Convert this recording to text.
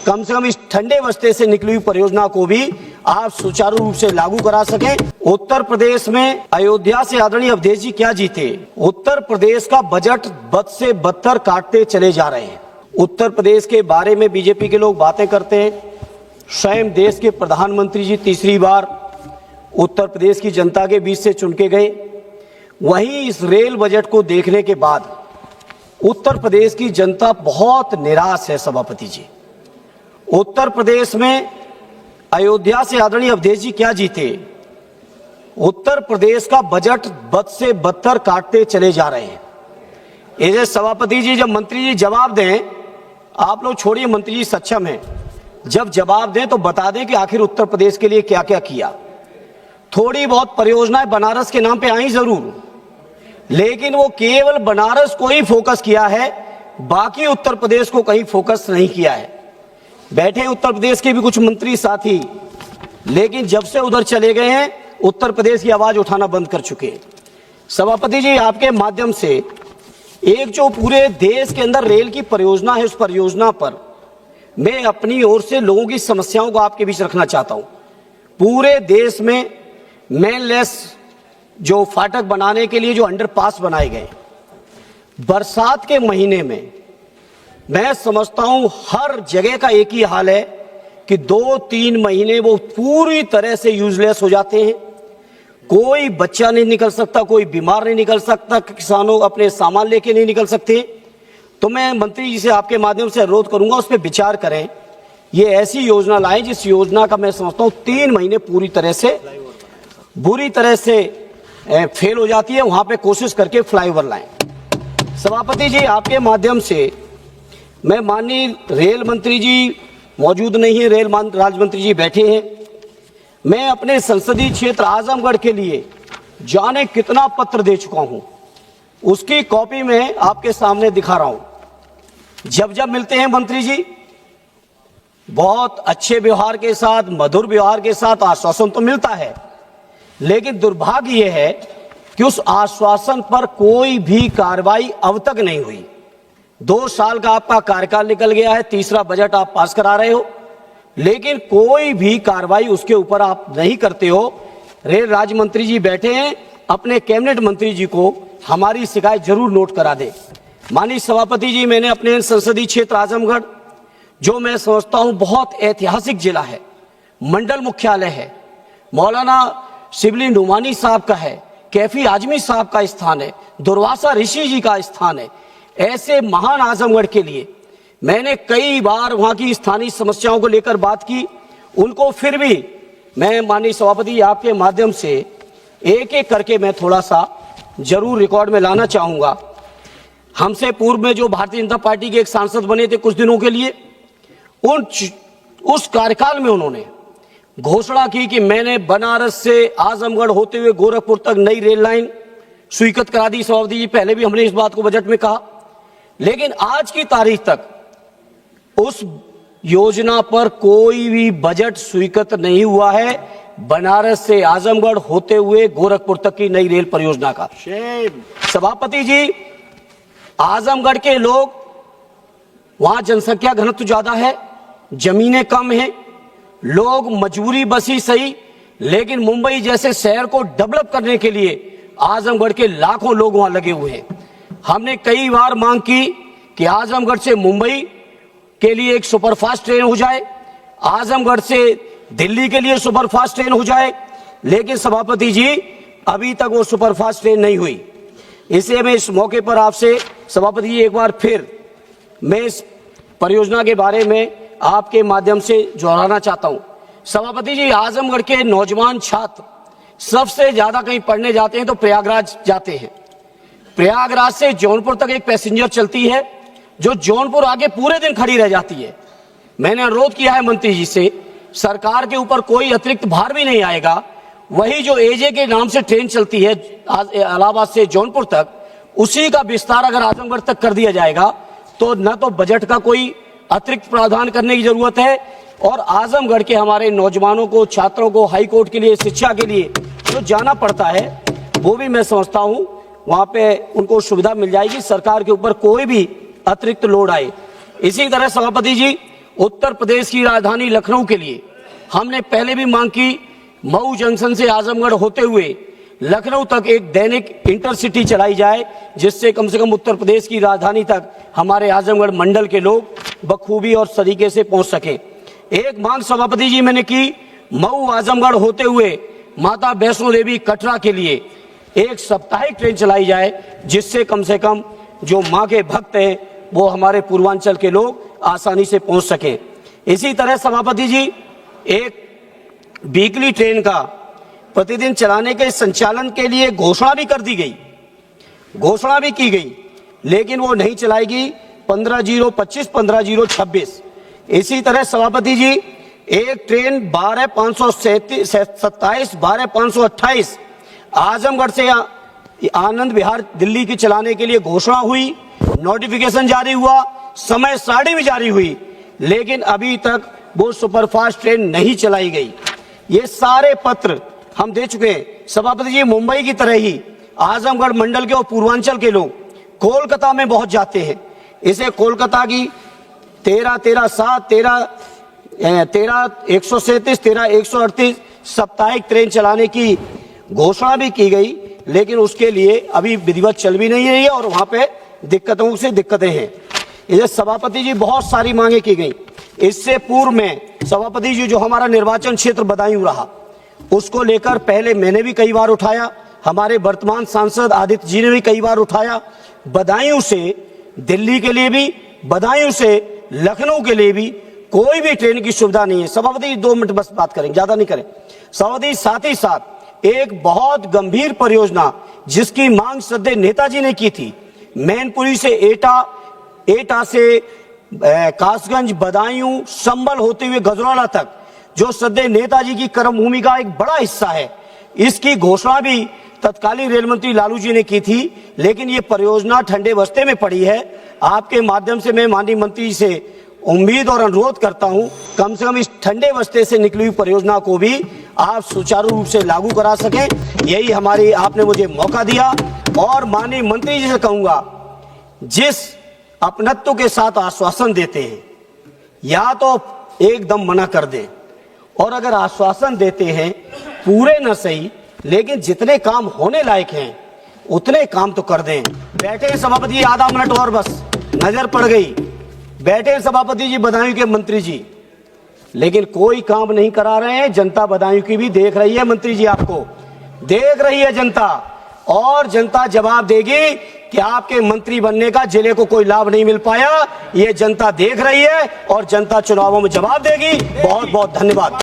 कम से कम इस ठंडे बस्ते से निकली हुई परियोजना को भी आप सुचारू रूप से लागू करा सकें। उत्तर प्रदेश में अयोध्या से आदरणीय अवधेश जी क्या जीते? उत्तर प्रदेश का बजट बद से बदतर काटते चले जा रहे हैं। उत्तर प्रदेश के बारे में बीजेपी के लोग बातें करते हैं। स्वयं देश के प्रधानमंत्री जी तीसरी बार उत्तर प्रदेश की जनता के बीच से चुन के गए। वहीं इस रेल बजट को देखने के बाद उत्तर प्रदेश की जनता बहुत निराश है। सभापति जी, उत्तर प्रदेश में अयोध्या से आदरणीय अवधेश जी क्या जीते? उत्तर प्रदेश का बजट बद से बदतर काटते चले जा रहे हैं। ऐसे सभापति जी, जब मंत्री जी जवाब दें, आप लोग छोड़िए, मंत्री जी सक्षम हैं, जब जवाब दें तो बता दें कि आखिर उत्तर प्रदेश के लिए क्या क्या किया। थोड़ी बहुत परियोजनाएं बनारस के नाम पे आई जरूर, लेकिन वो केवल बनारस को ही फोकस किया है, बाकी उत्तर प्रदेश को कहीं फोकस नहीं किया है। बैठे उत्तर प्रदेश के भी कुछ मंत्री साथी, लेकिन जब से उधर चले गए हैं उत्तर प्रदेश की आवाज उठाना बंद कर चुके हैं। सभापति जी, आपके माध्यम से एक जो पूरे देश के अंदर रेल की परियोजना है, उस परियोजना पर मैं अपनी ओर से लोगों की समस्याओं को आपके बीच रखना चाहता हूं। पूरे देश में मेनलेस जो फाटक बनाने के लिए जो अंडरपास बनाए गए, बरसात के महीने में मैं समझता हूं हर जगह का एक ही हाल है कि 2-3 महीने वो पूरी तरह से यूजलेस हो जाते हैं। कोई बच्चा नहीं निकल सकता, कोई बीमार नहीं निकल सकता, किसानों अपने सामान लेके नहीं निकल सकते। तो मैं मंत्री जी से आपके माध्यम से अनुरोध करूंगा, उस पर विचार करें। ये ऐसी योजना लाएं जिस योजना का मैं समझता हूं 3 महीने बुरी तरह से फेल हो जाती है, वहां पे कोशिश करके फ्लाईओवर लाएं। सभापति जी, आपके माध्यम से मैं माननीय रेल मंत्री जी मौजूद नहीं है, रेल राज्य मंत्री जी बैठे हैं। मैं अपने संसदीय क्षेत्र आजमगढ़ के लिए जाने कितना पत्र दे चुका हूं, उसकी कॉपी में आपके सामने दिखा रहा हूं। जब जब मिलते हैं मंत्री जी, बहुत अच्छे व्यवहार के साथ, मधुर व्यवहार के साथ आश्वासन तो मिलता है, लेकिन दुर्भाग्य यह है कि उस आश्वासन पर कोई भी कार्रवाई अब तक नहीं हुई। 2 साल का आपका कार्यकाल निकल गया है, तीसरा बजट आप पास करा रहे हो, लेकिन कोई भी कार्रवाई उसके ऊपर आप नहीं करते हो। रेल राज्य मंत्री जी बैठे हैं, अपने कैबिनेट मंत्री जी को हमारी शिकायत जरूर नोट करा दे। माननीय सभापति जी, मैंने अपने संसदीय क्षेत्र आजमगढ़, जो मैं समझता हूं बहुत ऐतिहासिक जिला है, मंडल मुख्यालय है, मौलाना शिबली नुमानी साहब का है, कैफी आजमी साहब का स्थान है, दुर्वासा ऋषि जी का स्थान है, ऐसे महान आजमगढ़ के लिए मैंने कई बार वहां की स्थानीय समस्याओं को लेकर बात की। उनको फिर भी मैं माननीय सभापति आपके माध्यम से एक एक करके मैं थोड़ा सा जरूर रिकॉर्ड में लाना चाहूंगा। हमसे पूर्व में जो भारतीय जनता पार्टी के एक सांसद बने थे कुछ दिनों के लिए, उस कार्यकाल में उन्होंने घोषणा की कि मैंने बनारस से आजमगढ़ होते हुए गोरखपुर तक नई रेल लाइन स्वीकृत करा दी। सभापति जी, पहले भी हमने इस बात को बजट में कहा, लेकिन आज की तारीख तक उस योजना पर कोई भी बजट स्वीकृत नहीं हुआ है। बनारस से आजमगढ़ होते हुए गोरखपुर तक की नई रेल परियोजना का। सभापति जी, आजमगढ़ के लोग, वहां जनसंख्या घनत्व ज्यादा है, जमीनें कम हैं, लोग मजबूरी बसी सही, लेकिन मुंबई जैसे शहर को डेवलप करने के लिए आजमगढ़ के लाखों लोग वहां लगे हुए हैं। हमने कई बार मांग की कि आजमगढ़ से मुंबई के लिए एक सुपरफास्ट ट्रेन हो जाए, आजमगढ़ से दिल्ली के लिए सुपरफास्ट ट्रेन हो जाए, लेकिन सभापति जी अभी तक वो सुपरफास्ट ट्रेन नहीं हुई। इसलिए मैं इस मौके पर आपसे सभापति जी एक बार फिर मैं इस परियोजना के बारे में आपके माध्यम से दोहराना चाहता हूं। सभापति जी, आजमगढ़ के नौजवान छात्र सबसे ज्यादा कहीं पढ़ने जाते हैं तो प्रयागराज जाते हैं। प्रयागराज से जौनपुर तक एक पैसेंजर चलती है जो जौनपुर आगे पूरे दिन खड़ी रह जाती है। मैंने अनुरोध किया है मंत्री जी से, सरकार के ऊपर कोई अतिरिक्त भार भी नहीं आएगा। वही जो एजे के नाम से ट्रेन चलती है इलाहाबाद से जौनपुर तक, उसी का विस्तार अगर आजमगढ़ तक कर दिया जाएगा तो न तो बजट का कोई अतिरिक्त प्रावधान करने की जरूरत है, और आजमगढ़ के हमारे नौजवानों को, छात्रों को हाई कोर्ट के लिए, शिक्षा के लिए जो जाना पड़ता है, वो भी मैं समझता हूं वहां पे उनको सुविधा मिल जाएगी, सरकार के ऊपर कोई भी अतिरिक्त लोड आए। इसी तरह सभापति जी, उत्तर प्रदेश की राजधानी लखनऊ के लिए हमने पहले भी मांग की, मऊ जंक्शन से आजमगढ़ होते हुए लखनऊ तक एक दैनिक इंटरसिटी चलाई जाए, जिससे कम से कम उत्तर प्रदेश की राजधानी तक हमारे आजमगढ़ मंडल के लोग बखूबी और तरीके से पहुंच सके। एक मांग सभापति जी मैंने की, मऊ आजमगढ़ होते हुए माता वैष्णो देवी कटरा के लिए एक साप्ताहिक ट्रेन चलाई जाए, जिससे कम से कम जो मां के भक्त हैं वो हमारे पूर्वांचल के लोग आसानी से पहुंच सके। इसी तरह सभापति जी एक वीकली ट्रेन का प्रतिदिन चलाने के संचालन के लिए घोषणा भी कर दी गई, घोषणा भी की गई, लेकिन वो नहीं चलाएगी 15/025, 15/026। इसी तरह सभापति जी एक ट्रेन 12/527, 12/528 आजमगढ़ से आनंद विहार दिल्ली की चलाने के लिए घोषणा हुई, नोटिफिकेशन जारी हुआ, समय सारणी भी जारी हुई, लेकिन अभी तक वो सुपरफास्ट ट्रेन नहीं चलाई गई। ये सारे पत्र हम दे चुके हैं। सभापति जी मुंबई की तरह ही आजमगढ़ मंडल के और पूर्वांचल के लोग कोलकाता में बहुत जाते हैं। इसे कोलकाता की 13/13/7, 13/137, 13/138 साप्ताहिक ट्रेन चलाने की घोषणा भी की गई, लेकिन उसके लिए अभी विधिवत चल भी नहीं रही है और वहां पे दिक्कतों से दिक्कतें हैं। इसे सभापति जी बहुत सारी मांगे की गई। इससे पूर्व में सभापति जी जो हमारा निर्वाचन क्षेत्र बदायूं रहा, उसको लेकर पहले मैंने भी कई बार उठाया, हमारे वर्तमान सांसद आदित्य जी ने भी कई बार उठाया। बदायूं से दिल्ली के लिए भी, बदायूं से लखनऊ के लिए भी कोई भी ट्रेन की सुविधा नहीं है। सभापति जी 2 मिनट बस बात करें, ज्यादा नहीं करें। सभापति साथ ही साथ एक बहुत गंभीर परियोजना जिसकी मांग सदैव नेताजी ने की थी, मैनपुरी से एटा, एटा से कासगंज, बदायूं, संभल होते हुए गजरौला तक, जो सदैव नेताजी की कर्मभूमि का एक बड़ा हिस्सा है, इसकी घोषणा भी तत्कालीन रेल मंत्री लालू जी ने की थी, लेकिन ये परियोजना ठंडे बस्ते में पड़ी है। आपके माध्यम से मैं माननीय मंत्री जी से उम्मीद और अनुरोध करता हूं, कम से कम इस ठंडे बस्ते से निकली हुई परियोजना को भी आप सुचारू रूप से लागू करा सकें। यही हमारी, आपने मुझे मौका दिया और माननीय मंत्री जी से कहूंगा, जिस अपनत्व के साथ आश्वासन देते हैं या तो एकदम मना कर दें, और अगर आश्वासन देते हैं पूरे न सही, लेकिन जितने काम होने लायक हैं उतने काम तो कर दें। बैठे सभापति जी, आधा मिनट और बस, नजर पड़ गई। बैठे सभापति जी बदायूं के मंत्री जी, लेकिन कोई काम नहीं करा रहे हैं। जनता बदायूं की भी देख रही है, मंत्री जी आपको देख रही है जनता, और जनता जवाब देगी कि आपके मंत्री बनने का जिले को कोई लाभ नहीं मिल पाया। ये जनता देख रही है और जनता चुनावों में जवाब देगी। बहुत बहुत धन्यवाद।